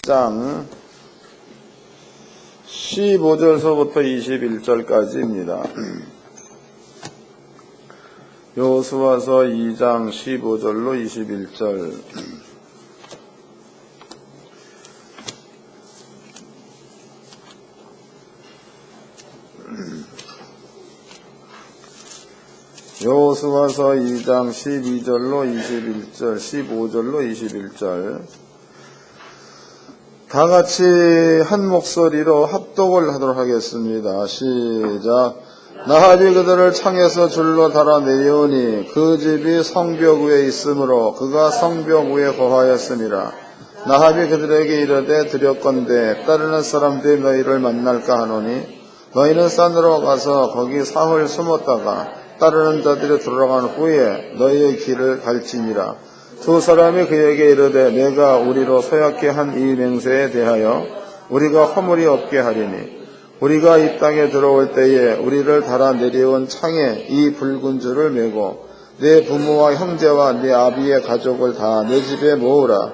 1장 15절서부터 21절까지입니다. 여호수아서 2장 15절로 21절. 여호수아서 2장 12절로 21절, 15절로 21절. 다 같이 한 목소리로 합독을 하도록 하겠습니다. 시작. 나합이 그들을 창에서 줄로 달아 내려오니 그 집이 성벽 위에 있으므로 그가 성벽 위에 거하였습니다. 나합이 그들에게 이르되 드렸건대 따르는 사람들이 너희를 만날까 하노니 너희는 산으로 가서 거기 사흘 숨었다가 따르는 자들이 돌아간 후에 너희의 길을 갈지니라. 두 사람이 그에게 이르되 내가 우리로 서약케 한 이 맹세에 대하여 우리가 허물이 없게 하리니 우리가 이 땅에 들어올 때에 우리를 달아 내려온 창에 이 붉은 줄을 메고 내 부모와 형제와 내 아비의 가족을 다 내 집에 모으라.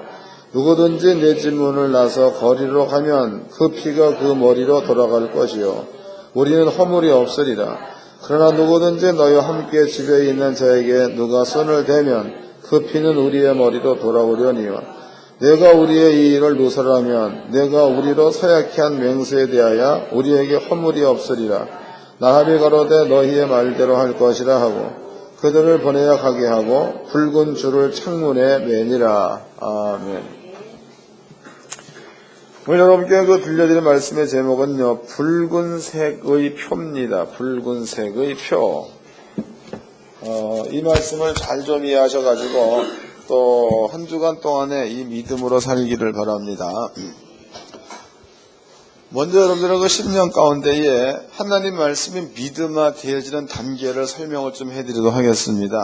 누구든지 내 집 문을 나서 거리로 가면 그 피가 그 머리로 돌아갈 것이요 우리는 허물이 없으리라. 그러나 누구든지 너희와 함께 집에 있는 자에게 누가 손을 대면 그 피는 우리의 머리로 돌아오려니와 내가 우리의 이 일을 누설하면 내가 우리로 서약케 한 맹세에 대하여 우리에게 허물이 없으리라. 나합이 가로되 너희의 말대로 할 것이라 하고 그들을 보내야 가게 하고 붉은 줄을 창문에 매니라. 아멘. 오늘 여러분께 들려드릴 말씀의 제목은요, 붉은색의 표입니다. 붉은색의 표. 이 말씀을 잘 좀 이해하셔가지고 또 한 주간 동안에 이 믿음으로 살기를 바랍니다. 먼저 여러분들의 그 10년 가운데에 하나님 말씀이 믿음화 되어지는 단계를 설명을 좀 해드리도록 하겠습니다.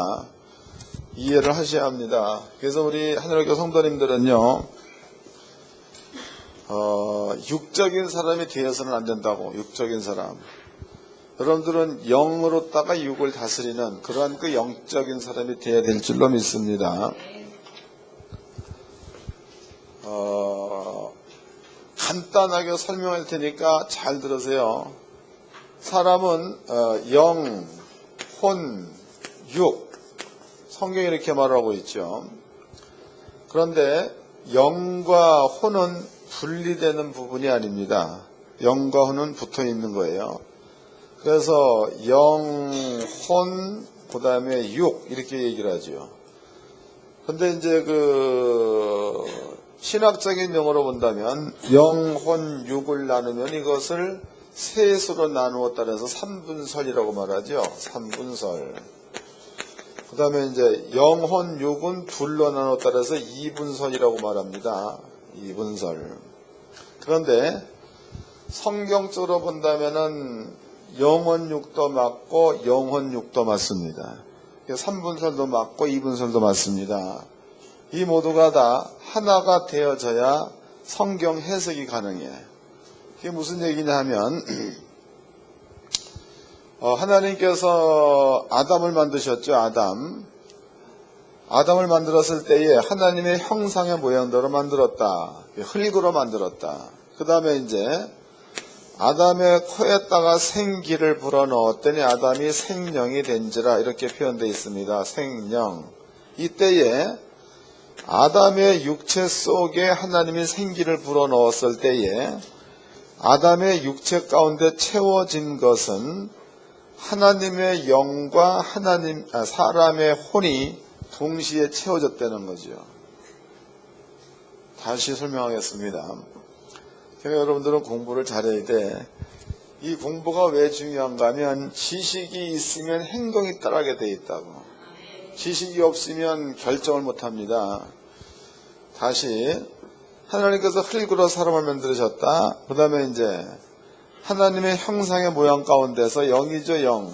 이해를 하셔야 합니다. 그래서 우리 하늘교회 성도님들은요, 육적인 사람이 되어서는 안 된다고. 육적인 사람. 여러분들은 영으로다가 육을 다스리는 그러한 그 영적인 사람이 되어야 될 줄로 믿습니다. 간단하게 설명할 테니까 잘 들으세요. 사람은 영, 혼, 육, 성경이 이렇게 말하고 있죠. 그런데 영과 혼은 분리되는 부분이 아닙니다. 영과 혼은 붙어 있는 거예요. 그래서 영, 혼, 그 다음에 육 이렇게 얘기를 하죠. 근데 이제 신학적인 용어로 본다면 영, 혼, 육을 나누면 이것을 셋으로 나누었다 해서 삼분설이라고 말하죠. 삼분설. 그 다음에 이제 영, 혼, 육은 둘로 나누었다 해서 이분설이라고 말합니다. 이분설. 그런데 성경적으로 본다면은 영혼육도 맞고 영혼육도 맞습니다. 3분설도 맞고 2분설도 맞습니다. 이 모두가 다 하나가 되어져야 성경 해석이 가능해. 이게 무슨 얘기냐 하면 하나님께서 아담을 만드셨죠. 아담을 만들었을 때에 하나님의 형상의 모양대로 만들었다. 흙으로 만들었다. 그 다음에 이제 아담의 코에다가 생기를 불어넣었더니 아담이 생령이 된지라 이렇게 표현되어 있습니다. 생령. 이때에 아담의 육체 속에 하나님이 생기를 불어넣었을 때에 아담의 육체 가운데 채워진 것은 하나님의 영과 사람의 혼이 동시에 채워졌다는 거죠. 다시 설명하겠습니다. 제가 여러분들은 공부를 잘해야 돼. 이 공부가 왜 중요한가 하면 지식이 있으면 행동이 따르게 돼 있다고. 지식이 없으면 결정을 못합니다. 다시 하나님께서 흙으로 사람을 만드셨다. 그 다음에 이제 하나님의 형상의 모양 가운데서 영이죠. 영.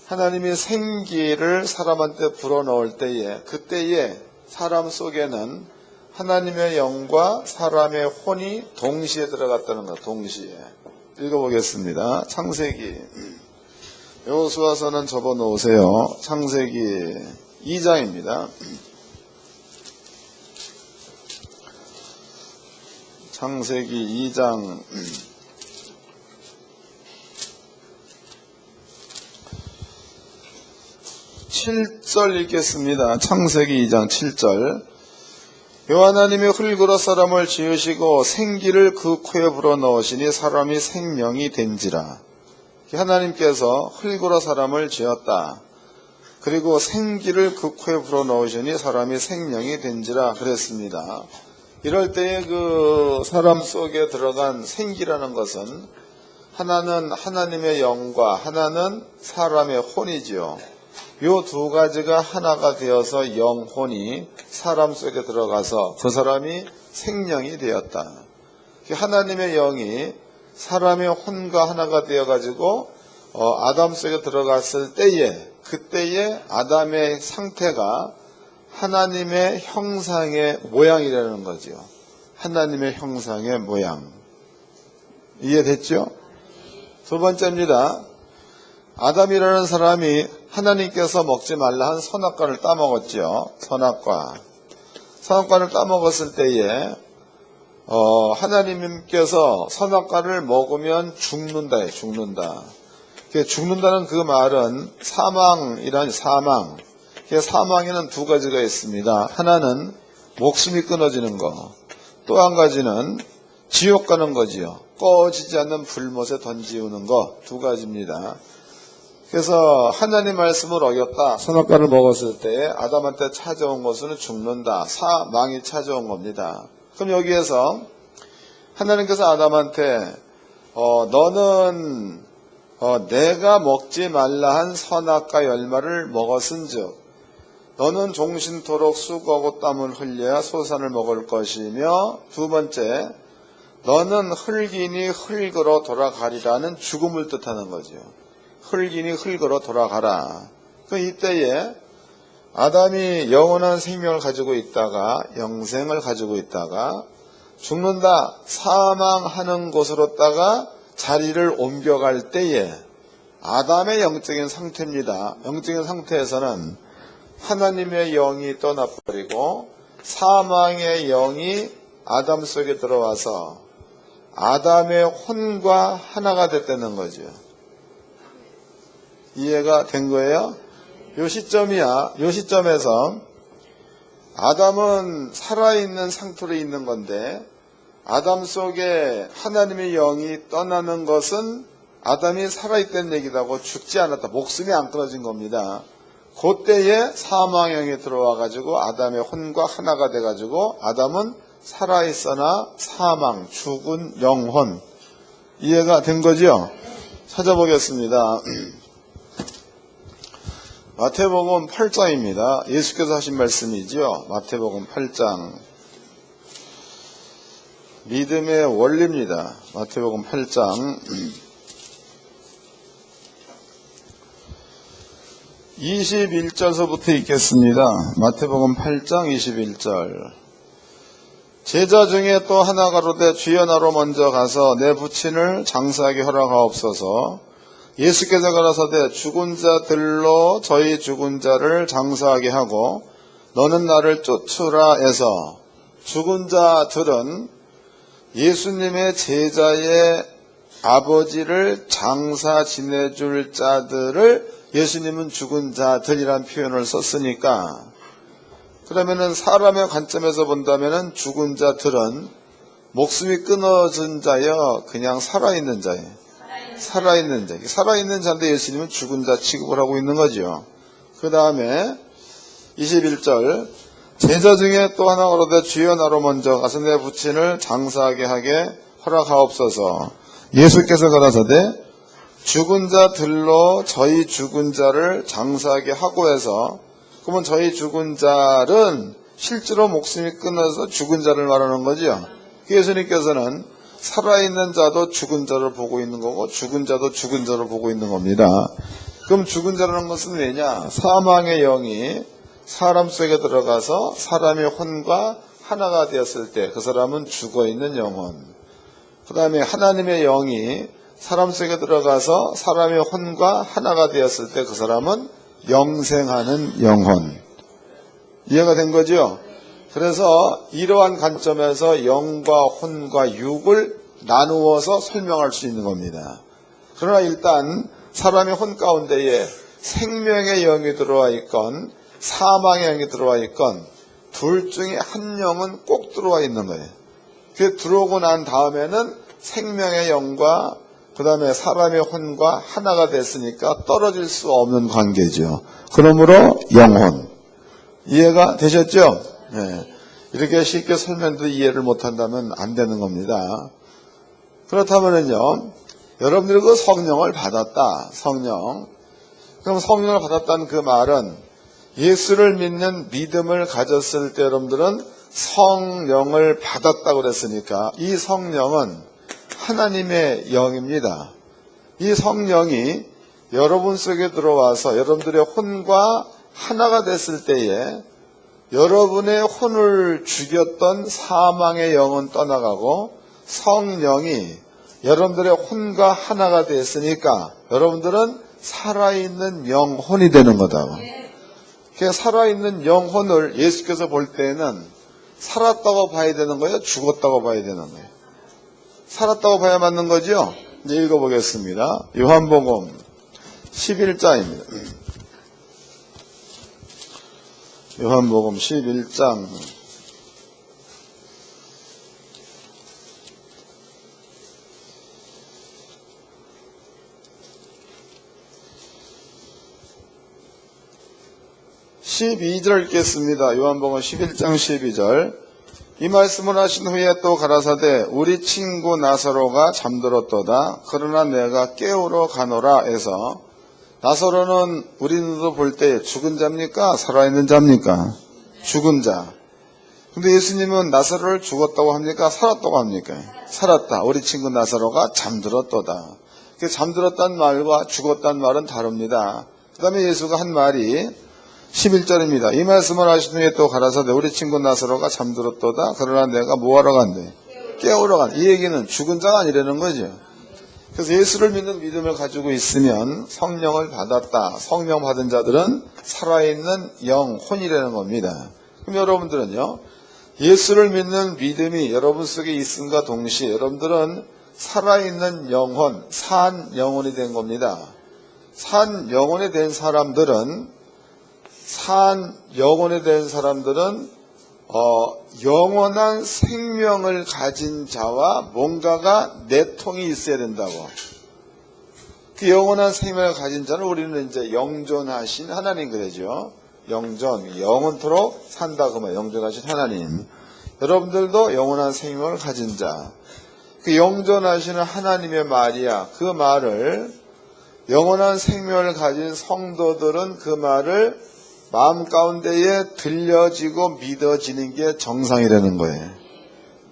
하나님이 생기를 사람한테 불어넣을 때에 그때에 사람 속에는 하나님의 영과 사람의 혼이 동시에 들어갔다는 것. 동시에. 읽어보겠습니다. 창세기. 여호수아서는 접어놓으세요. 창세기 2장입니다. 창세기 2장 7절 읽겠습니다. 창세기 2장 7절. 여호와 하나님이 흙으로 사람을 지으시고 생기를 그 코에 불어넣으시니 사람이 생명이 된지라. 하나님께서 흙으로 사람을 지었다. 그리고 생기를 그 코에 불어넣으시니 사람이 생명이 된지라 그랬습니다. 이럴 때에 그 사람 속에 들어간 생기라는 것은 하나는 하나님의 영과 하나는 사람의 혼이지요. 요 두 가지가 하나가 되어서 영혼이 사람 속에 들어가서 그 사람이 생명이 되었다. 하나님의 영이 사람의 혼과 하나가 되어가지고 아담 속에 들어갔을 때에 그때의 아담의 상태가 하나님의 형상의 모양이라는 거죠. 하나님의 형상의 모양. 이해됐죠? 두 번째입니다. 아담이라는 사람이 하나님께서 먹지 말라 한 선악과를 따먹었죠. 선악과를 따먹었을 때에 하나님께서 선악과를 먹으면 죽는다. 죽는다는 그 말은 사망이란 사망. 사망에는 두 가지가 있습니다. 하나는 목숨이 끊어지는 거, 또 한 가지는 지옥 가는 거지요. 꺼지지 않는 불못에 던지우는 거, 두 가지입니다. 그래서 하나님 말씀을 어겼다. 선악과를 먹었을 때 아담한테 찾아온 것은 죽는다. 사망이 찾아온 겁니다. 그럼 여기에서 하나님께서 아담한테 너는 내가 먹지 말라 한 선악과 열매를 먹었은즉 너는 종신토록 수고하고 땀을 흘려야 소산을 먹을 것이며, 두 번째, 너는 흙이니 흙으로 돌아가리라는 죽음을 뜻하는 거죠. 흙이니 흙으로 돌아가라. 이때에 아담이 영원한 생명을 가지고 있다가 영생을 가지고 있다가 죽는다, 사망하는 곳으로다가 자리를 옮겨갈 때에 아담의 영적인 상태입니다. 영적인 상태에서는 하나님의 영이 떠나버리고 사망의 영이 아담 속에 들어와서 아담의 혼과 하나가 됐다는 거죠. 이해가 된 거예요? 요 시점이야. 요 시점에서 아담은 살아있는 상태로 있는 건데 아담 속에 하나님의 영이 떠나는 것은 아담이 살아있다는 얘기도 하고 죽지 않았다. 목숨이 안 끊어진 겁니다. 그때에 사망영이 들어와가지고 아담의 혼과 하나가 돼가지고 아담은 살아있으나 사망, 죽은 영혼. 이해가 된 거죠? 찾아보겠습니다. 마태복음 8장입니다. 예수께서 하신 말씀이죠. 마태복음 8장. 믿음의 원리입니다. 마태복음 8장. 21절서부터 읽겠습니다. 마태복음 8장 21절. 제자 중에 또 하나 가로되 주여 나로 먼저 가서 내 부친을 장사하게 허락하옵소서. 예수께서 가라사대 죽은 자들로 저희 죽은 자를 장사하게 하고 너는 나를 쫓으라 해서, 죽은 자들은 예수님의 제자의 아버지를 장사 지내줄 자들을 예수님은 죽은 자들이란 표현을 썼으니까, 그러면은 사람의 관점에서 본다면은 죽은 자들은 목숨이 끊어진 자여 그냥 살아있는 자예요. 살아있는 자인데 예수님은 죽은 자 취급을 하고 있는 거죠. 그 다음에 21절. 제자 중에 또 하나 가로되 주여 나로 먼저 가서 내 부친을 장사하게 하게 허락하옵소서. 예수께서 가라사대 죽은 자들로 저희 죽은 자를 장사하게 하고 해서, 그러면 저희 죽은 자는 실제로 목숨이 끊어서 죽은 자를 말하는 거죠. 예수님께서는 살아있는 자도 죽은 자를 보고 있는 거고 죽은 자도 죽은 자를 보고 있는 겁니다. 그럼 죽은 자라는 것은 왜냐? 사망의 영이 사람 속에 들어가서 사람의 혼과 하나가 되었을 때 그 사람은 죽어있는 영혼. 그 다음에 하나님의 영이 사람 속에 들어가서 사람의 혼과 하나가 되었을 때 그 사람은 영생하는 영혼. 이해가 된 거죠? 그래서 이러한 관점에서 영과 혼과 육을 나누어서 설명할 수 있는 겁니다. 그러나 일단 사람의 혼 가운데에 생명의 영이 들어와 있건 사망의 영이 들어와 있건 둘 중에 한 영은 꼭 들어와 있는 거예요. 그게 들어오고 난 다음에는 생명의 영과 그 다음에 사람의 혼과 하나가 됐으니까 떨어질 수 없는 관계죠. 그러므로 영혼. 이해가 되셨죠? 네. 이렇게 쉽게 설명도 이해를 못한다면 안 되는 겁니다. 그렇다면요, 여러분들이 그 성령을 받았다. 성령. 그럼 성령을 받았다는 그 말은 예수를 믿는 믿음을 가졌을 때 여러분들은 성령을 받았다고 그랬으니까 이 성령은 하나님의 영입니다. 이 성령이 여러분 속에 들어와서 여러분들의 혼과 하나가 됐을 때에 여러분의 혼을 죽였던 사망의 영은 떠나가고 성령이 여러분들의 혼과 하나가 됐으니까 여러분들은 살아있는 영혼이 되는 거다고. 그 살아있는 영혼을 예수께서 볼 때에는 살았다고 봐야 되는 거예요? 죽었다고 봐야 되는 거예요? 살았다고 봐야 맞는 거죠? 이제 읽어보겠습니다. 요한복음 11장입니다. 요한복음 11장 12절 읽겠습니다. 요한복음 11장 12절. 이 말씀을 하신 후에 또 가라사대 우리 친구 나사로가 잠들었도다. 그러나 내가 깨우러 가노라 해서 나사로는 우리 눈으로 볼 때 죽은 자입니까? 살아있는 자입니까? 죽은 자. 근데 예수님은 나사로를 죽었다고 합니까? 살았다고 합니까? 살았다. 우리 친구 나사로가 잠들었도다. 잠들었다는 말과 죽었다는 말은 다릅니다. 그 다음에 예수가 한 말이 11절입니다. 이 말씀을 하신 후에 또 가라사대 우리 친구 나사로가 잠들었도다. 그러나 내가 뭐하러 간대? 깨우러 간. 이 얘기는 죽은 자가 아니라는 거죠. 그래서 예수를 믿는 믿음을 가지고 있으면 성령을 받았다. 성령 받은 자들은 살아있는 영혼이라는 겁니다. 그럼 여러분들은요, 예수를 믿는 믿음이 여러분 속에 있음과 동시에 여러분들은 살아있는 영혼, 산 영혼이 된 겁니다. 산 영혼이 된 사람들은 영원한 생명을 가진 자와 뭔가가 내통이 있어야 된다고. 그 영원한 생명을 가진 자는 우리는 이제 영존하신 하나님 그러죠. 영원토록 산다 그러면 영존하신 하나님. 여러분들도 영원한 생명을 가진 자. 그 영존하시는 하나님의 말이야. 그 말을 영원한 생명을 가진 성도들은 그 말을 마음 가운데에 들려지고 믿어지는 게 정상이라는 거예요.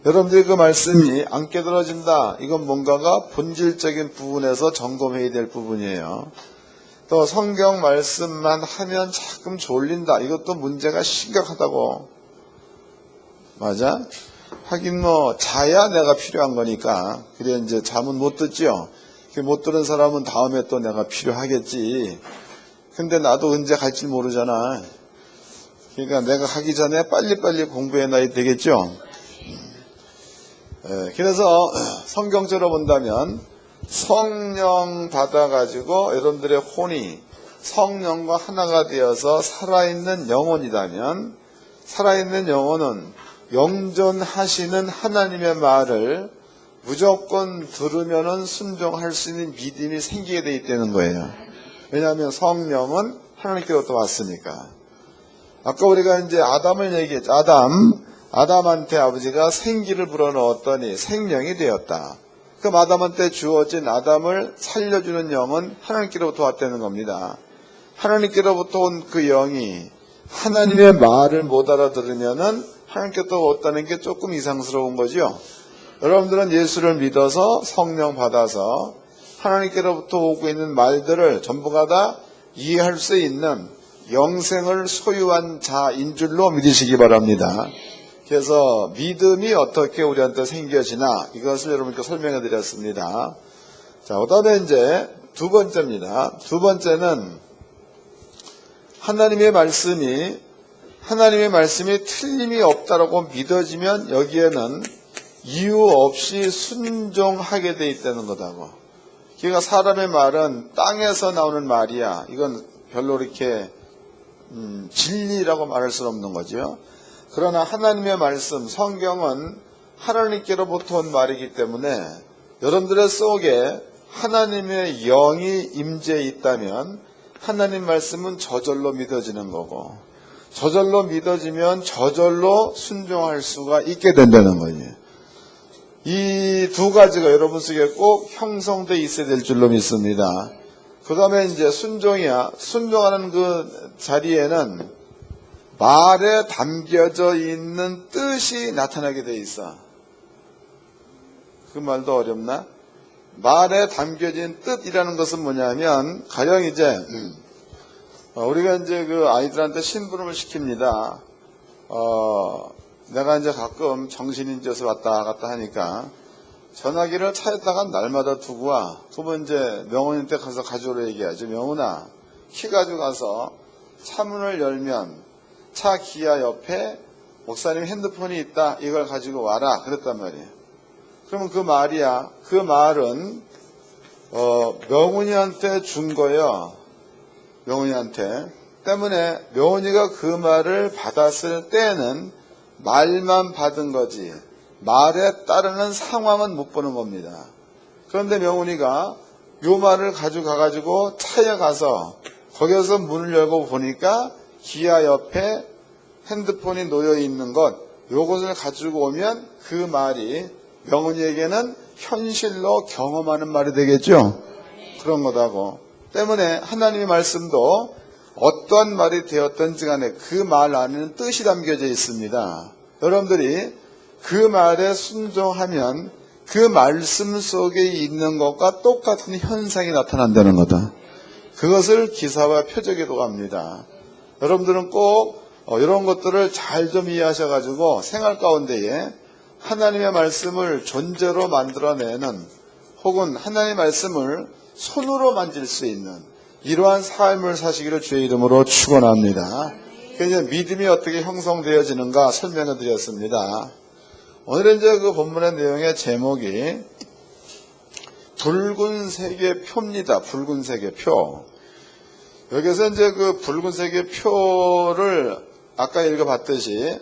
여러분들이 그 말씀이 안 깨달아진다. 이건 뭔가가 본질적인 부분에서 점검해야 될 부분이에요. 또 성경 말씀만 하면 자꾸 졸린다. 이것도 문제가 심각하다고. 맞아? 하긴 자야 내가 필요한 거니까. 그래 이제 잠은 못 듣죠. 못 들은 사람은 다음에 또 내가 필요하겠지. 근데 나도 언제 갈지 모르잖아. 그러니까 내가 가기 전에 빨리빨리 공부해놔야 되겠죠. 그래서 성경적으로 본다면 성령 받아가지고 여러분들의 혼이 성령과 하나가 되어서 살아있는 영혼이라면 살아있는 영혼은 영존하시는 하나님의 말을 무조건 들으면은 순종할 수 있는 믿음이 생기게 돼 있다는 거예요. 왜냐하면 성령은 하나님께로부터 왔으니까. 아까 우리가 이제 아담을 얘기했죠. 아담한테 아버지가 생기를 불어넣었더니 생명이 되었다. 그럼 아담한테 주어진 아담을 살려주는 영은 하나님께로부터 왔다는 겁니다. 하나님께로부터 온 그 영이 하나님의 말을 못 알아들으면은 하나님께로부터 왔다는 게 조금 이상스러운 거죠. 여러분들은 예수를 믿어서 성령 받아서 하나님께로부터 오고 있는 말들을 전부가 다 이해할 수 있는 영생을 소유한 자인 줄로 믿으시기 바랍니다. 그래서 믿음이 어떻게 우리한테 생겨지나 이것을 여러분께 설명해 드렸습니다. 자, 그다음에 이제 두 번째입니다. 두 번째는 하나님의 말씀이 하나님의 말씀이 틀림이 없다라고 믿어지면 여기에는 이유 없이 순종하게 돼 있다는 거다고. 그러니까 사람의 말은 땅에서 나오는 말이야. 이건 별로 이렇게 진리라고 말할 수는 없는 거죠. 그러나 하나님의 말씀, 성경은 하나님께로부터 온 말이기 때문에 여러분들의 속에 하나님의 영이 임재해 있다면 하나님 말씀은 저절로 믿어지는 거고, 저절로 믿어지면 저절로 순종할 수가 있게 된다는 거예요. 이 두 가지가 여러분 속에 꼭 형성되어 있어야 될 줄로 믿습니다. 그 다음에 이제 순종이야. 순종하는 그 자리에는 말에 담겨져 있는 뜻이 나타나게 돼 있어. 그 말도 어렵나? 말에 담겨진 뜻이라는 것은 뭐냐면, 가령 이제 우리가 이제 그 아이들한테 심부름을 시킵니다. 내가 이제 가끔 정신인지에서 왔다 갔다 하니까 전화기를 차에다가 날마다 두고 와. 그러면 이제 명훈한테 가서 가져오라 얘기하죠. 명훈아, 키 가지고 가서 차문을 열면 차 기아 옆에 목사님 핸드폰이 있다. 이걸 가지고 와라. 그랬단 말이에요. 그러면 그 말이야. 그 말은 명훈이한테 준 거예요. 명훈이한테. 때문에 명훈이가 그 말을 받았을 때는 말만 받은 거지 말에 따르는 상황은 못 보는 겁니다. 그런데 명훈이가 요 말을 가지고 가가지고 차에 가서 거기서 문을 열고 보니까 기아 옆에 핸드폰이 놓여 있는 것, 요것을 가지고 오면 그 말이 명훈이에게는 현실로 경험하는 말이 되겠죠. 그런 거다고. 때문에 하나님의 말씀도 어떠한 말이 되었든지 간에 그 말 안에는 뜻이 담겨져 있습니다. 여러분들이 그 말에 순종하면 그 말씀 속에 있는 것과 똑같은 현상이 나타난다는 거다. 그것을 기사와 표적에도 합니다. 여러분들은 꼭 이런 것들을 잘 좀 이해하셔가지고 생활 가운데에 하나님의 말씀을 존재로 만들어내는, 혹은 하나님의 말씀을 손으로 만질 수 있는 이러한 삶을 사시기를 주의 이름으로 축원합니다. 그래서 믿음이 어떻게 형성되어지는가 설명해 드렸습니다. 오늘은 이제 그 본문의 내용의 제목이 붉은색의 표입니다. 붉은색의 표. 여기서 이제 그 붉은색의 표를 아까 읽어봤듯이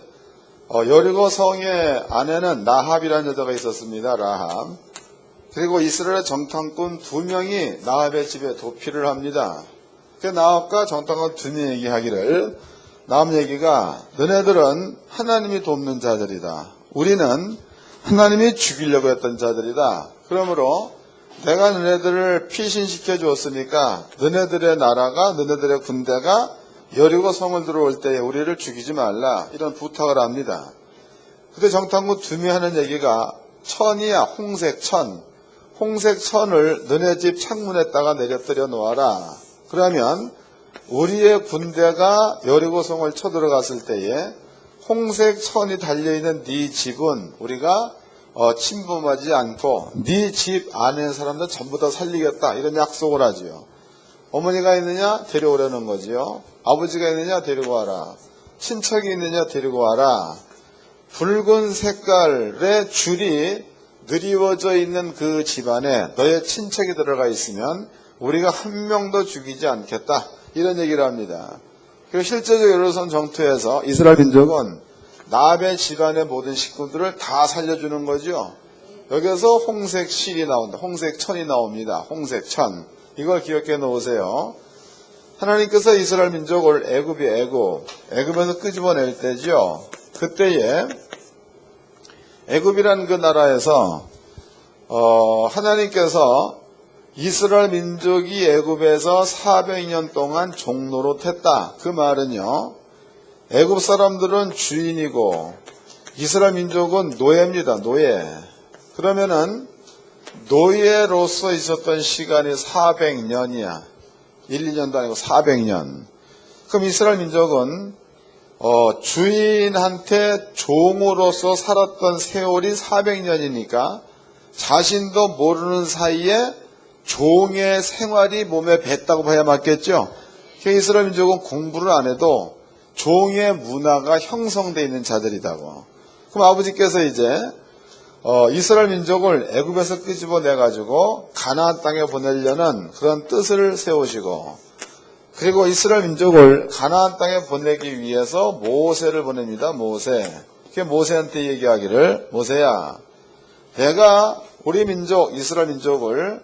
여리고 성의 안에는 라합이라는 여자가 있었습니다. 라합. 그리고 이스라엘의 정탐꾼 2명이 라합의 집에 도피를 합니다. 그 라합과 정탐꾼 2명이 얘기하기를, 라합 얘기가 너네들은 하나님이 돕는 자들이다. 우리는 하나님이 죽이려고 했던 자들이다. 그러므로 내가 너네들을 피신시켜 주었으니까 너네들의 나라가, 너네들의 군대가 여리고 성을 들어올 때에 우리를 죽이지 말라. 이런 부탁을 합니다. 그때 정탐꾼 2명이 하는 얘기가, 천이야, 홍색천. 홍색천을 너네 집 창문에다가 내려뜨려 놓아라. 그러면 우리의 군대가 여리고성을 쳐들어갔을 때에 홍색천이 달려있는 네 집은 우리가 침범하지 않고 네 집 안에 사람들 전부 다 살리겠다. 이런 약속을 하지요. 어머니가 있느냐? 데려오라는 거지요. 아버지가 있느냐? 데리고 와라. 친척이 있느냐? 데리고 와라. 붉은 색깔의 줄이 드리워져 있는 그 집안에 너의 친척이 들어가 있으면 우리가 한 명도 죽이지 않겠다. 이런 얘기를 합니다. 그리고 실제적으로 여로선 정토에서 이스라엘 민족은 라합의 집안의 모든 식구들을 다 살려주는 거죠. 여기서 홍색실이 나온다. 홍색천이 나옵니다. 홍색천. 이걸 기억해 놓으세요. 하나님께서 이스라엘 민족을 애굽에서 끄집어낼 때죠. 그때에 애굽이란 그 나라에서 하나님께서 이스라엘 민족이 애굽에서 400년 동안 종노릇했다. 그 말은요, 애굽 사람들은 주인이고 이스라엘 민족은 노예입니다. 노예. 그러면은 노예로서 있었던 시간이 400년이야. 1, 2년도 아니고 400년. 그럼 이스라엘 민족은 주인한테 종으로서 살았던 세월이 400년이니까 자신도 모르는 사이에 종의 생활이 몸에 뱄다고 봐야 맞겠죠. 이스라엘 민족은 공부를 안 해도 종의 문화가 형성되어 있는 자들이라고. 그럼 아버지께서 이제 이스라엘 민족을 애굽에서 끄집어내가지고 가나안 땅에 보내려는 그런 뜻을 세우시고, 그리고 이스라엘 민족을 가나안 땅에 보내기 위해서 모세를 보냅니다. 모세. 그 모세한테 얘기하기를, 모세야, 내가 우리 민족 이스라엘 민족을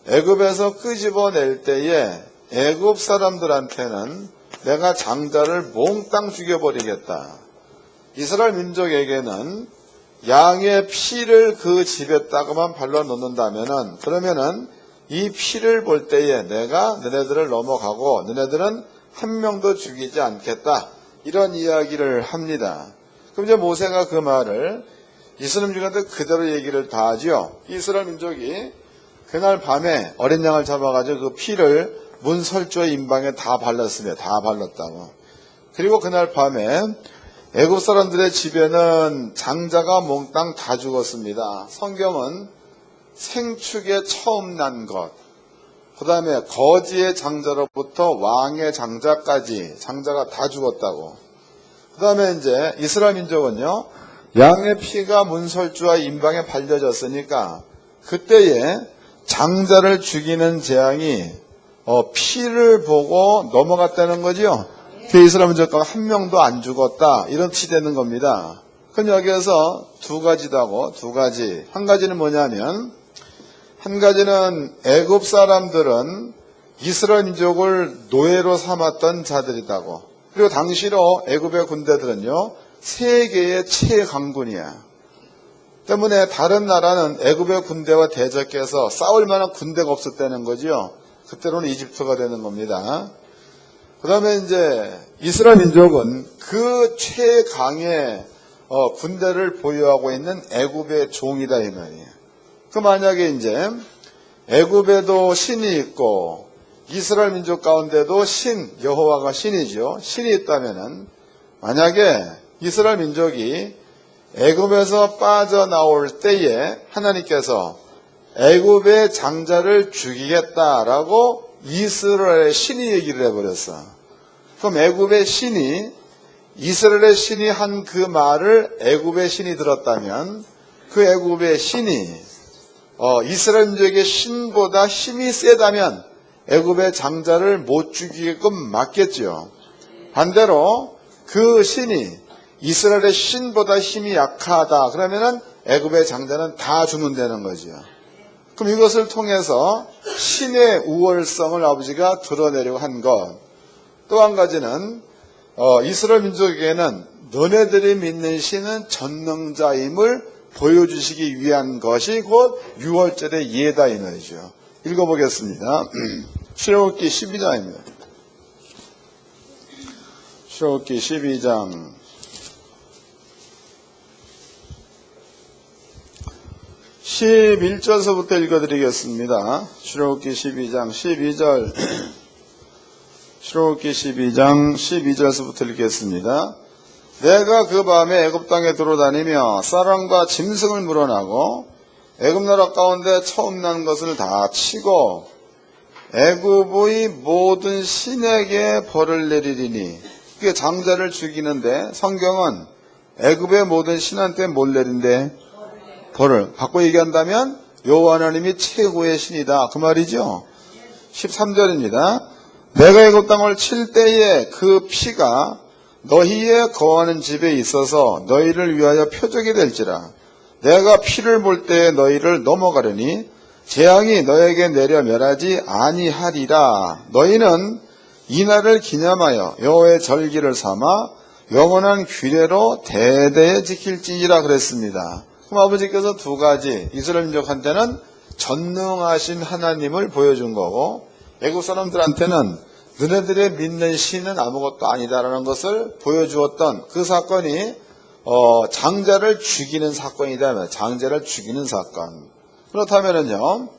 애굽에서 끄집어낼 때에 애굽 사람들한테는 내가 장자를 몽땅 죽여버리겠다. 이스라엘 민족에게는 양의 피를 그 집에다가만 발라놓는다면은, 그러면은 이 피를 볼 때에 내가 너네들을 넘어가고 너네들은 한 명도 죽이지 않겠다. 이런 이야기를 합니다. 그럼 이제 모세가 그 말을 이스라엘 민족한테 그대로 얘기를 다 하죠. 이스라엘 민족이 그날 밤에 어린 양을 잡아가지고 그 피를 문 설주의 임방에 다 발랐으며 다 발랐다고. 그리고 그날 밤에 애굽 사람들의 집에는 장자가 몽땅 다 죽었습니다. 성경은 생축에 처음 난 것, 그 다음에 거지의 장자로부터 왕의 장자까지 장자가 다 죽었다고. 그 다음에 이제 이스라엘 민족은요, 양의 피가 문설주와 임방에 발려졌으니까 그때에 장자를 죽이는 재앙이 피를 보고 넘어갔다는 거죠. 그 이스라엘 민족가 한 명도 안 죽었다, 이런 취되는 겁니다. 그럼 여기에서 두 가지도 하고, 두 가지. 한 가지는 뭐냐면, 한 가지는 애굽 사람들은 이스라엘 민족을 노예로 삼았던 자들이다고. 그리고 당시로 애굽의 군대들은요, 세계의 최강군이야. 때문에 다른 나라는 애굽의 군대와 대적해서 싸울 만한 군대가 없었다는 거지요. 그때로는 이집트가 되는 겁니다. 그 다음에 이제 이스라엘 민족은 그 최강의 군대를 보유하고 있는 애굽의 종이다, 이 말이에요. 그 만약에 이제 애굽에도 신이 있고 이스라엘 민족 가운데도 여호와가 신이죠. 신이 있다면은, 만약에 이스라엘 민족이 애굽에서 빠져나올 때에 하나님께서 애굽의 장자를 죽이겠다라고 이스라엘의 신이 얘기를 해버렸어. 그럼 애굽의 신이, 이스라엘의 신이 한 그 말을 애굽의 신이 들었다면, 그 애굽의 신이 이스라엘 민족의 신보다 힘이 세다면 애굽의 장자를 못 죽이게끔 막겠죠. 반대로 그 신이 이스라엘의 신보다 힘이 약하다 그러면은 애굽의 장자는 다 죽는다는 거죠. 그럼 이것을 통해서 신의 우월성을 아버지가 드러내려고 한 것. 또 한 가지는 이스라엘 민족에게는 너네들이 믿는 신은 전능자임을 보여주시기 위한 것이 곧 유월절의 예다, 이 말이죠. 읽어보겠습니다. 출애굽기 12장입니다. 출애굽기 12장 11절서부터 읽어드리겠습니다. 출애굽기 12장 12절 출애굽기 12장 12절서부터 읽겠습니다. 내가 그 밤에 애굽 땅에 돌아다니며 사람과 짐승을 물어나고 애굽 나라 가운데 처음 난 것을 다 치고 애굽의 모든 신에게 벌을 내리리니, 그게 장자를 죽이는데 성경은 애굽의 모든 신한테 뭘 내린대? 벌을. 바꿔 얘기한다면 여호와 하나님이 최고의 신이다, 그 말이죠. 13절입니다. 내가 애굽 땅을 칠 때에 그 피가 너희의 거하는 집에 있어서 너희를 위하여 표적이 될지라. 내가 피를 볼 때에 너희를 넘어가려니 재앙이 너에게 내려 멸하지 아니하리라. 너희는 이 날을 기념하여 여호와의 절기를 삼아 영원한 규례로 대대에 지킬지니라 그랬습니다. 그럼 아버지께서 두 가지, 이스라엘 민족한테는 전능하신 하나님을 보여준 거고, 애국 사람들한테는 너네들의 믿는 신은 아무것도 아니다라는 것을 보여주었던 그 사건이 장자를 죽이는 사건이다. 장자를 죽이는 사건. 그렇다면은요,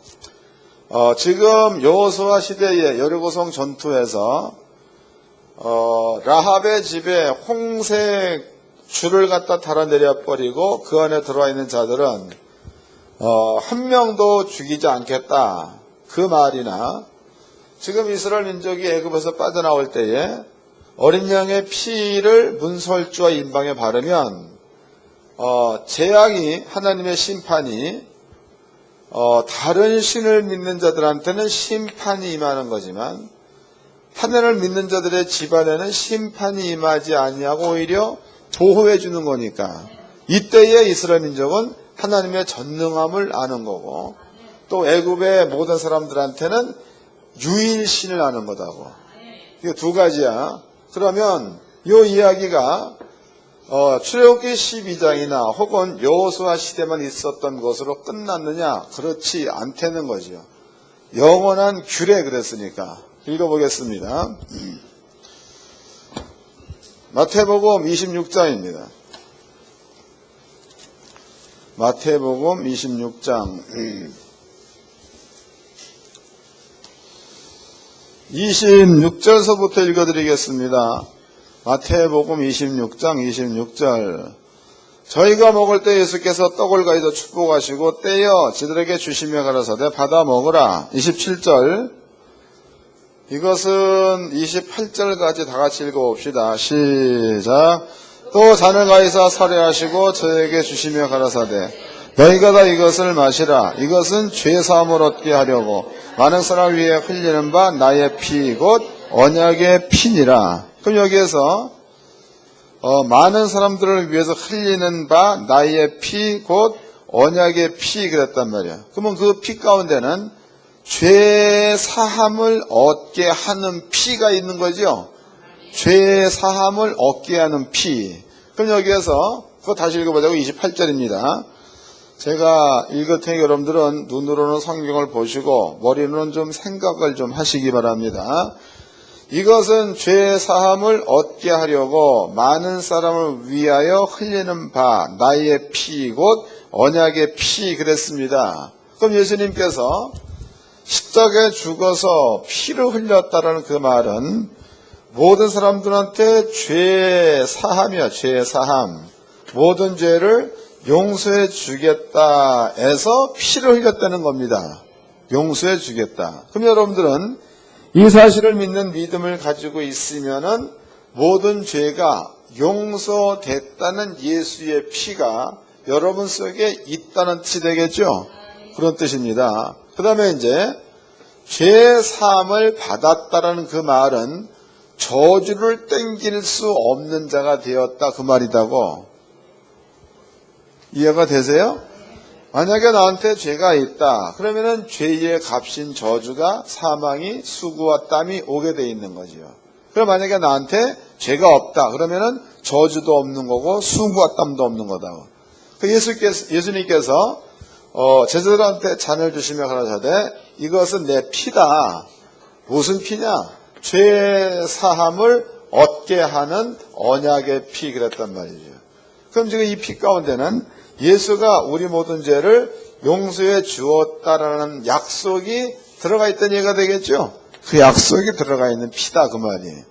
지금 여호수아 시대의 여리고성 전투에서 라합의 집에 홍색 줄을 갖다 달아내려 버리고 그 안에 들어와 있는 자들은 한 명도 죽이지 않겠다, 그 말이나, 지금 이스라엘 민족이 애굽에서 빠져나올 때에 어린 양의 피를 문설주와 임방에 바르면 재앙이, 하나님의 심판이 다른 신을 믿는 자들한테는 심판이 임하는 거지만 하나님을 믿는 자들의 집안에는 심판이 임하지 아니하고 오히려 보호해 주는 거니까 이때에 이스라엘 민족은 하나님의 전능함을 아는 거고 또 애굽의 모든 사람들한테는 유일신을 아는 거다고. 이게 두 가지야. 그러면 이 이야기가 출애굽기 12장이나 혹은 여호수아 시대만 있었던 것으로 끝났느냐? 그렇지 않다는 거죠. 영원한 규례 그랬으니까. 읽어보겠습니다. 마태복음 26장입니다. 마태복음 26장 26절서부터 읽어드리겠습니다. 마태복음 26장 26절. 저희가 먹을 때 예수께서 떡을 가지고 축복하시고 떼어 저들에게 주시며 가라사대 받아 먹으라. 27절. 이것은 28절까지 다 같이 읽어봅시다. 시작. 또 잔을 가지사 살해하시고 저에게 주시며 가라사대 너희가 다 이것을 마시라. 이것은 죄사함을 얻게 하려고 많은 사람을 위해 흘리는 바 나의 피 곧 언약의 피니라. 그럼 여기에서 많은 사람들을 위해서 흘리는 바 나의 피 곧 언약의 피 그랬단 말이야. 그러면 그 피 가운데는 죄 사함을 얻게 하는 피가 있는 거죠. 죄 사함을 얻게 하는 피. 그럼 여기에서 그거 다시 읽어보자고. 28절입니다. 제가 읽을 테니 여러분들은 눈으로는 성경을 보시고 머리로는 좀 생각을 좀 하시기 바랍니다. 이것은 죄 사함을 얻게 하려고 많은 사람을 위하여 흘리는 바 나의 피 곧 언약의 피 그랬습니다. 그럼 예수님께서 십자가에 죽어서 피를 흘렸다라는 그 말은 모든 사람들한테 죄 사함이야. 죄 사함. 모든 죄를 용서해 주겠다 해서 피를 흘렸다는 겁니다. 용서해 주겠다. 그럼 여러분들은 이 사실을 믿는 믿음을 가지고 있으면은 모든 죄가 용서됐다는 예수의 피가 여러분 속에 있다는 뜻이 되겠죠? 그런 뜻입니다. 그 다음에 이제 죄 사함을 받았다라는 그 말은 저주를 땡길 수 없는 자가 되었다 그 말이다고. 이해가 되세요? 만약에 나한테 죄가 있다 그러면은 죄의 값인 저주가 사망이 수고와 땀이 오게 돼 있는 거지요. 그럼 만약에 나한테 죄가 없다 그러면은 저주도 없는 거고 수고와 땀도 없는 거다. 예수님께서 제자들한테 잔을 주시며 가라사대 이것은 내 피다. 무슨 피냐? 죄 사함을 얻게 하는 언약의 피 그랬단 말이죠. 그럼 지금 이 피 가운데는 예수가 우리 모든 죄를 용서해 주었다라는 약속이 들어가 있다는 얘기가 되겠죠. 그 약속이 들어가 있는 피다 그 말이에요.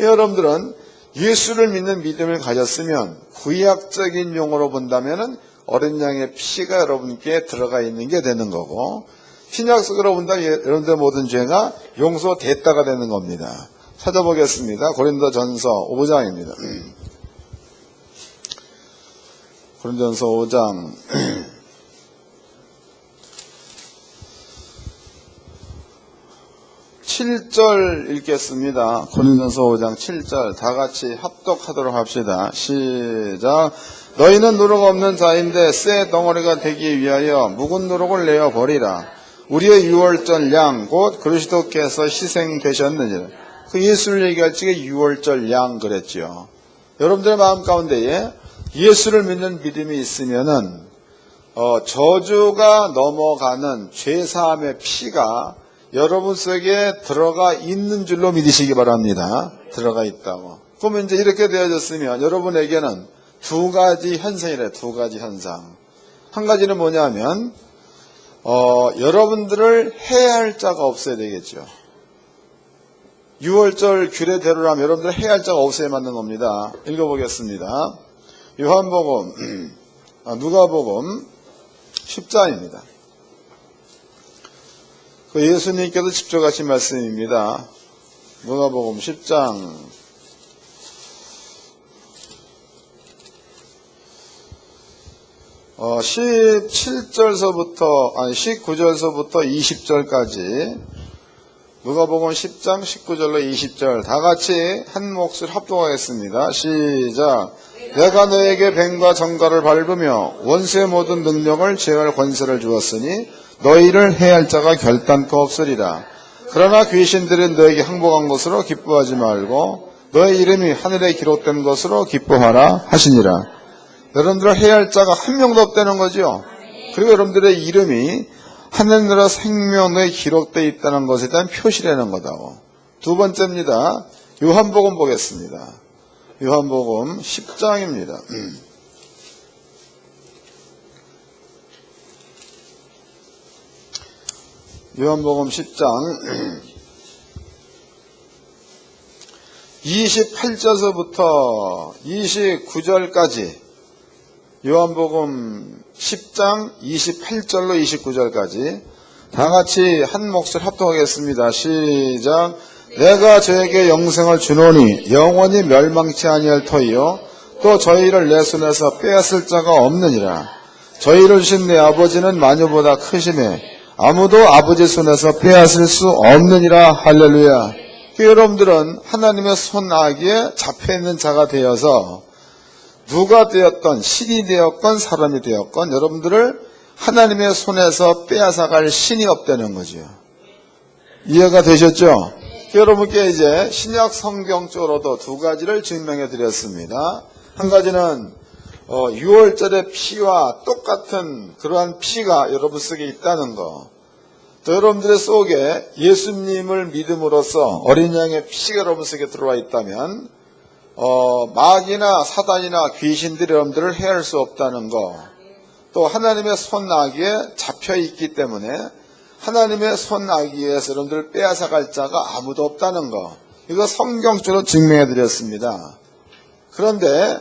여러분들은 예수를 믿는 믿음을 가졌으면 구약적인 용어로 본다면은 어린 양의 피가 여러분께 들어가 있는 게 되는 거고 신약적으로 본다면 여러분들의 모든 죄가 용서됐다가 되는 겁니다. 찾아보겠습니다. 고린도전서 5장입니다. 고린도전서 5장 7절 읽겠습니다. 고린도전서 5장 7절 다 같이 합독하도록 합시다. 시작. 너희는 누룩 없는 자인데 쇠 덩어리가 되기 위하여 묵은 누룩을 내어 버리라. 우리의 유월절 양 곧 그리스도께서 희생되셨느니라. 그 예수를 얘기할 적에 유월절 양 그랬죠. 여러분들의 마음 가운데에 예수를 믿는 믿음이 있으면은 저주가 넘어가는 죄사함의 피가 여러분 속에 들어가 있는 줄로 믿으시기 바랍니다. 들어가 있다고. 그러면 이제 이렇게 되어졌으면 여러분에게는 두 가지 현상이래. 두 가지 현상. 한 가지는 뭐냐면 여러분들을 해야 할 자가 없어야 되겠죠. 6월절 규례대로라면 여러분들 해야 할 자가 없어야 맞는 겁니다. 읽어보겠습니다. 요한복음, 누가복음 10장입니다. 그 예수님께서 직접 하신 말씀입니다. 누가복음 10장 19절서부터 20절까지 누가복음 10장 19절로 20절 다 같이 한 몫을 합독하겠습니다. 시작. 내가 너에게 뱀과 정갈을 밟으며 원수의 모든 능력을 제어할 권세를 주었으니 너희를 해할 자가 결단코 없으리라. 그러나 귀신들은 너에게 항복한 것으로 기뻐하지 말고 너의 이름이 하늘에 기록된 것으로 기뻐하라 하시니라. 여러분들을 해할 자가 한 명도 없다는 거죠. 그리고 여러분들의 이름이 하늘나라 생명에 기록되어 있다는 것에 대한 표시라는 거다고. 두 번째입니다. 요한복음 보겠습니다. 요한복음 10장입니다. 요한복음 10장 28절서부터 29절까지 요한복음 10장 28절로 29절까지 다 같이 한 몫을 합독하겠습니다. 시작. 내가 저에게 영생을 주노니 영원히 멸망치 아니할 터이요 또 저희를 내 손에서 빼앗을 자가 없느니라. 저희를 주신 내 아버지는 마녀보다 크시매 아무도 아버지 손에서 빼앗을 수 없느니라. 할렐루야. 여러분들은 하나님의 손아귀에 잡혀있는 자가 되어서 누가 되었건 신이 되었건 사람이 되었건 여러분들을 하나님의 손에서 빼앗아갈 신이 없다는 거죠. 이해가 되셨죠? 여러분께 이제 신약 성경 쪽으로도 두 가지를 증명해 드렸습니다. 한 가지는 6월절의 피와 똑같은 그러한 피가 여러분 속에 있다는 거. 또 여러분들의 속에 예수님을 믿음으로써 어린 양의 피가 여러분 속에 들어와 있다면 마귀나 사단이나 귀신들이 여러분들을 해할 수 없다는 거. 또 하나님의 손아귀에 잡혀 있기 때문에 하나님의 손아귀에서 여러분들을 빼앗아갈 자가 아무도 없다는 거. 이거 성경적으로 증명해 드렸습니다. 그런데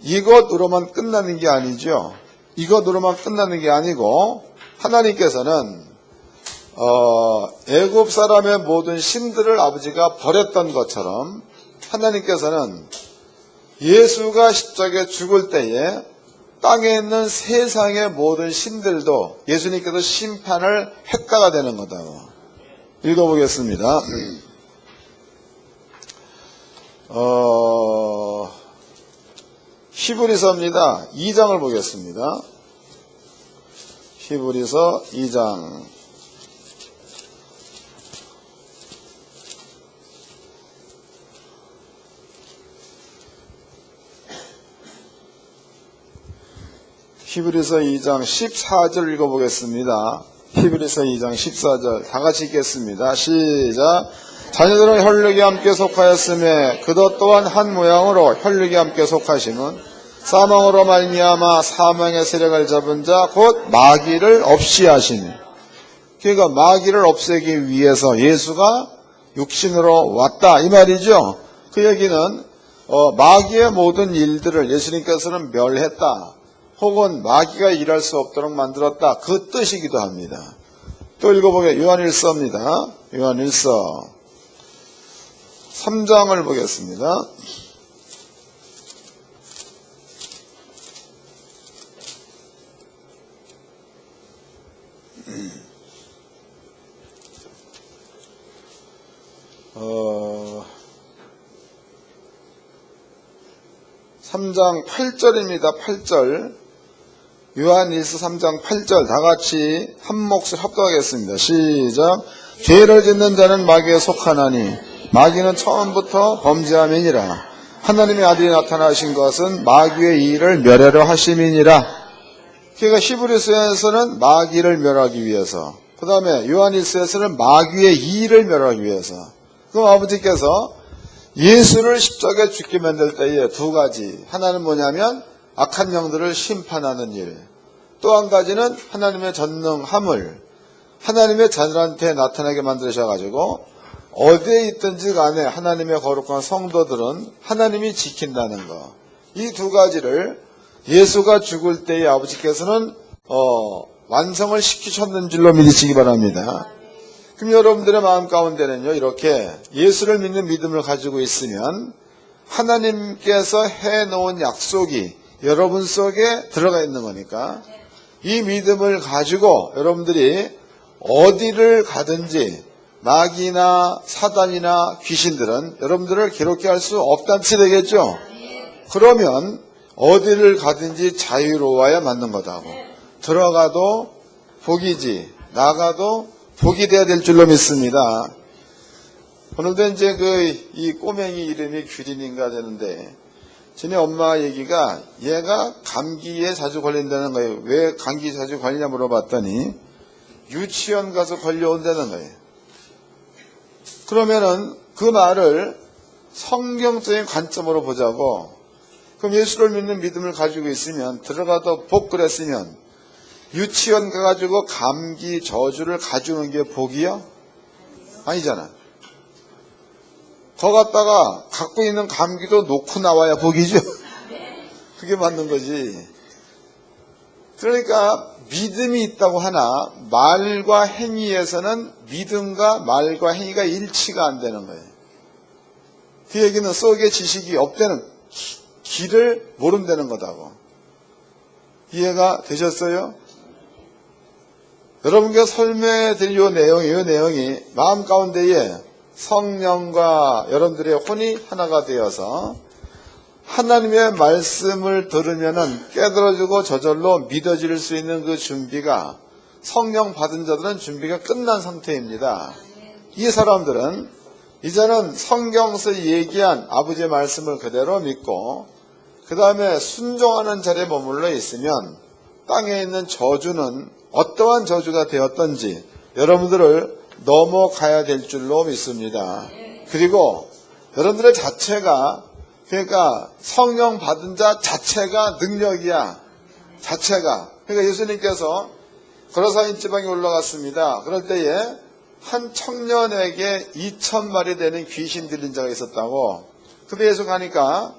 이것으로만 끝나는 게 아니죠. 이것으로만 끝나는 게 아니고 하나님께서는 애굽 사람의 모든 신들을 아버지가 버렸던 것처럼 하나님께서는 예수가 십자가에 죽을 때에 땅에 있는 세상의 모든 신들도 예수님께서 심판을 했다가 되는 거다고. 읽어보겠습니다. 히브리서입니다. 2장을 보겠습니다. 히브리서 2장 14절 읽어보겠습니다. 히브리서 2장 14절 다 같이 읽겠습니다. 시작. 자녀들은 혈육에 함께 속하였음에 그도 또한 한 모양으로 혈육에 함께 속하심은 사망으로 말미암아 사망의 세력을 잡은 자 곧 마귀를 없이 하시니. 그러니까 마귀를 없애기 위해서 예수가 육신으로 왔다 이 말이죠. 그 얘기는 마귀의 모든 일들을 예수님께서는 멸했다. 혹은 마귀가 일할 수 없도록 만들었다. 그 뜻이기도 합니다. 또 읽어보게 요한일서입니다. 요한일서 3장을 보겠습니다. 어... 3장 8절입니다. 8절. 요한일서 3장 8절 다 같이 한 몫을 합독하겠습니다. 시작. 죄를 짓는 자는 마귀에 속하나니 마귀는 처음부터 범죄함이니라. 하나님의 아들이 나타나신 것은 마귀의 일을 멸하려 하심이니라. 그러니까 히브리서에서는 마귀를 멸하기 위해서, 그 다음에 요한일서에서는 마귀의 일을 멸하기 위해서. 그럼 아버지께서 예수를 십자가에 죽게 만들 때에 두 가지. 하나는 뭐냐면 악한 영들을 심판하는 일. 또 한 가지는 하나님의 전능함을 하나님의 자녀한테 나타나게 만드셔가지고 어디에 있든지 간에 하나님의 거룩한 성도들은 하나님이 지킨다는 거. 이 두 가지를 예수가 죽을 때에 아버지께서는 완성을 시키셨는 줄로 믿으시기 바랍니다. 그럼 여러분들의 마음 가운데는요, 이렇게 예수를 믿는 믿음을 가지고 있으면 하나님께서 해놓은 약속이 여러분 속에 들어가 있는 거니까 이 믿음을 가지고 여러분들이 어디를 가든지 마귀나 사단이나 귀신들은 여러분들을 괴롭게 할 수 없다는 뜻이 되겠죠. 그러면 어디를 가든지 자유로워야 맞는 거다고. 들어가도 복이지 나가도 복이 돼야 될 줄로 믿습니다. 오늘도 이제 이 꼬맹이 이름이 규린인가 되는데 전에 엄마 얘기가 얘가 감기에 자주 걸린다는 거예요. 왜 감기에 자주 걸리냐 물어봤더니 유치원 가서 걸려온다는 거예요. 그러면은 그 말을 성경적인 관점으로 보자고. 그럼 예수를 믿는 믿음을 가지고 있으면 들어가도 복 그랬으면 유치원 가가지고 감기 저주를 가져오는 게 복이요? 아니잖아. 거 갔다가 갖고 있는 감기도 놓고 나와야 복이죠. 그게 맞는 거지. 그러니까 믿음이 있다고 하나 말과 행위에서는 믿음과 말과 행위가 일치가 안 되는 거예요. 그 얘기는 속에 지식이 없다는 길을 모른다는 거다고. 이해가 되셨어요? 여러분께 설명해드릴 이 내용이 마음 가운데에 성령과 여러분들의 혼이 하나가 되어서 하나님의 말씀을 들으면은 깨달아지고 저절로 믿어질 수 있는 그 준비가 성령 받은 자들은 준비가 끝난 상태입니다. 이 사람들은 이제는 성경에서 얘기한 아버지의 말씀을 그대로 믿고 그 다음에 순종하는 자리에 머물러 있으면 땅에 있는 저주는 어떠한 저주가 되었던지 여러분들을 넘어가야 될 줄로 믿습니다. 그리고 여러분들의 자체가 그러니까 성령 받은 자 자체가 능력이야. 자체가. 그러니까 예수님께서 거라사인 지방에 올라갔습니다. 그럴 때에 한 청년에게 2,000마리 되는 귀신 들린 자가 있었다고. 근데 예수 가니까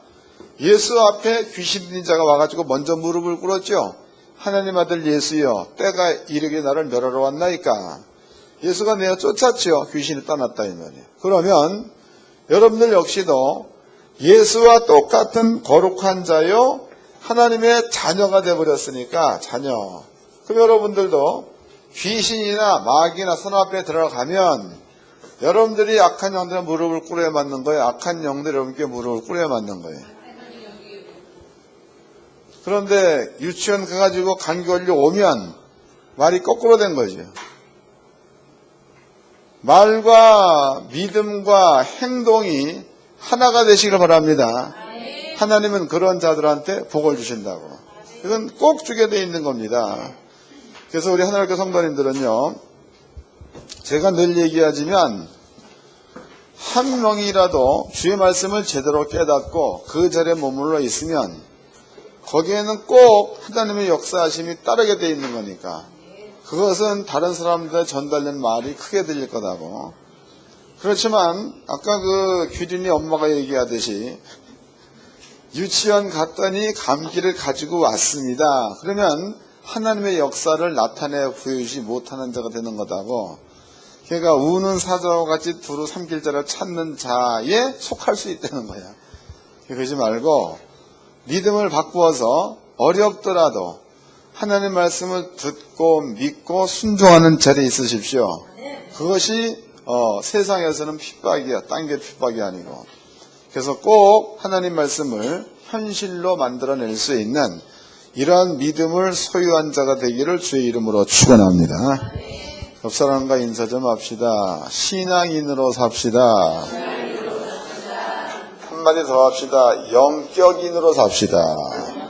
예수 앞에 귀신 들린 자가 와가지고 먼저 무릎을 꿇었죠. 하나님 아들 예수여, 때가 이르게 나를 멸하러 왔나이까. 예수가 내어 쫓았죠. 귀신이 떠났다 이 말이에요. 그러면 여러분들 역시도 예수와 똑같은 거룩한 자요 하나님의 자녀가 되어버렸으니까 자녀. 그럼 여러분들도 귀신이나 마귀나 선 앞에 들어가면 여러분들이 악한 영들의 무릎을 꿇어야 맞는 거예요. 악한 영들이 여러분께 무릎을 꿇어야 맞는 거예요. 그런데 유치원 가가지고 감기 걸려 오면 말이 거꾸로 된 거죠. 말과 믿음과 행동이 하나가 되시길 바랍니다. 하나님은 그런 자들한테 복을 주신다고. 이건 꼭 주게 되어 있는 겁니다. 그래서 우리 하나님교 성도님들은요, 제가 늘 얘기하지만 한 명이라도 주의 말씀을 제대로 깨닫고 그 자리에 머물러 있으면 거기에는 꼭 하나님의 역사하심이 따르게 되어 있는 거니까 그것은 다른 사람들에 전달된 말이 크게 들릴 거다고. 그렇지만 아까 그 규린이 엄마가 얘기하듯이 유치원 갔더니 감기를 가지고 왔습니다. 그러면 하나님의 역사를 나타내 보여주지 못하는 자가 되는 거다고. 그러니까 우는 사자와 같이 두루 삼킬 자를 찾는 자에 속할 수 있다는 거야. 그러지 말고 믿음을 바꾸어서 어렵더라도 하나님 말씀을 듣고 믿고 순종하는 자리에 있으십시오. 그것이 세상에서는 핍박이야. 딴 게 핍박이 아니고. 그래서 꼭 하나님 말씀을 현실로 만들어낼 수 있는 이러한 믿음을 소유한 자가 되기를 주의 이름으로 축원합니다. 옆 사람과 인사 좀 합시다. 신앙인으로 삽시다. 한마디 더 합시다. 영격인으로 삽시다.